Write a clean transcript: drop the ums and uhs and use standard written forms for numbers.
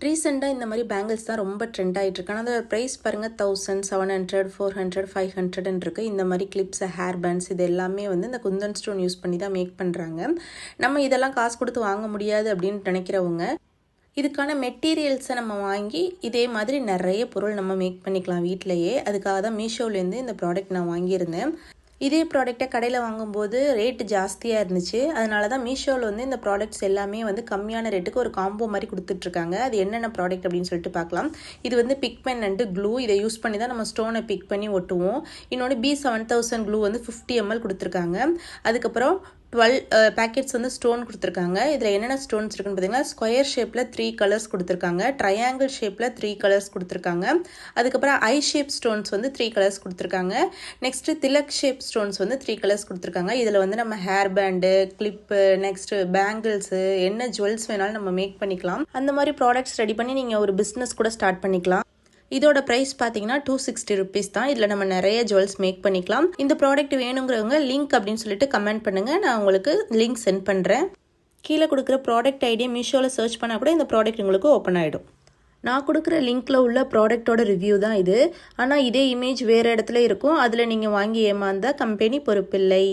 ரீசெண்டாக இந்த மாதிரி பேங்கிள்ஸ் தான் ரொம்ப ட்ரெண்ட் ஆகிட்டு இருக்கு. ஆனால் அதோட ப்ரைஸ் பாருங்கள் 1000, 700, 400, 500 இருக்குது. இந்த மாதிரி கிளிப்ஸ், ஹேர் பேண்ட்ஸ் இது எல்லாமே வந்து இந்த குந்தன் ஸ்டோன் யூஸ் பண்ணி தான் மேக் பண்ணுறாங்க. நம்ம இதெல்லாம் காசு கொடுத்து வாங்க முடியாது அப்படின்னு நினைக்கிறவங்க இதுக்கான மெட்டீரியல்ஸை நம்ம வாங்கி இதே மாதிரி நிறைய பொருள் நம்ம மேக் பண்ணிக்கலாம் வீட்டிலையே. அதுக்காக தான் மீஷோலேருந்து இந்த ப்ராடக்ட் நான் வாங்கியிருந்தேன். இதே ப்ராடக்டை கடையில் வாங்கும்போது ரேட்டு ஜாஸ்தியாக இருந்துச்சு. அதனால தான் மீஷோவில் வந்து இந்த ப்ராடக்ட்ஸ் எல்லாமே வந்து கம்மியான ரேட்டுக்கு ஒரு காம்போ மாதிரி கொடுத்துட்ருக்காங்க. அது என்னென்ன ப்ராடக்ட் அப்படின்னு சொல்லிட்டு பார்க்கலாம். இது வந்து பிக்மெண்ட் அண்டு க்ளூ. இதை யூஸ் பண்ணி தான் நம்ம ஸ்டோனை பிக் பண்ணி ஒட்டுவோம். இன்னொன்று B7000 க்ளூ வந்து 50 ml கொடுத்துருக்காங்க. அதுக்கப்புறம் 12 பேக்கெட்ஸ் வந்து ஸ்டோன் கொடுத்துருக்காங்க. இதில் என்னென்ன ஸ்டோன்ஸ் இருக்குன்னு பார்த்தீங்கன்னா, ஸ்கொயர் ஷேப்பில் 3 கலர்ஸ் கொடுத்துருக்காங்க, ட்ரையாங்கிள் ஷேப்பில் 3 கலர்ஸ் கொடுத்துருக்காங்க, அதுக்கப்புறம் ஐ ஷேப் ஸ்டோன்ஸ் வந்து 3 கலர்ஸ் கொடுத்துருக்காங்க, நெக்ஸ்ட்டு திலக் ஷேப் ஸ்டோன்ஸ் வந்து 3 கலர்ஸ் கொடுத்துருக்காங்க. இதில் வந்து நம்ம hair band, clip, next bangles, என்ன ஜுவல்ஸ் வேணாலும் நம்ம மேக் பண்ணிக்கலாம். அந்த மாதிரி ப்ராடக்ட்ஸ் ரெடி பண்ணி நீங்கள் ஒரு பிஸ்னஸ் கூட ஸ்டார்ட் பண்ணிக்கலாம். இதோட ப்ரைஸ் பார்த்தீங்கன்னா 260 rupees தான். இதில் நம்ம நிறைய ஜுவல்ஸ் மேக் பண்ணிக்கலாம். இந்த ப்ராடக்ட் வேணுங்கிறவங்க லிங்க் அப்படின்னு சொல்லிட்டு கமெண்ட் பண்ணுங்கள். நான் உங்களுக்கு லிங்க் சென்ட் பண்ணுறேன். கீழே கொடுக்குற ப்ராடக்ட் ஐடியை மீஷோவில் சர்ச் பண்ணால் கூட இந்த ப்ராடக்ட் உங்களுக்கு ஓப்பன் ஆகிடும். நான் கொடுக்குற லிங்க்கில் உள்ள ப்ராடக்டோட ரிவ்யூ தான் இது. ஆனால் இதே இமேஜ் வேறு இடத்துல இருக்கும். அதில் நீங்கள் வாங்கி ஏமாந்தால் கம்பெனி பொறுப்பில்லை.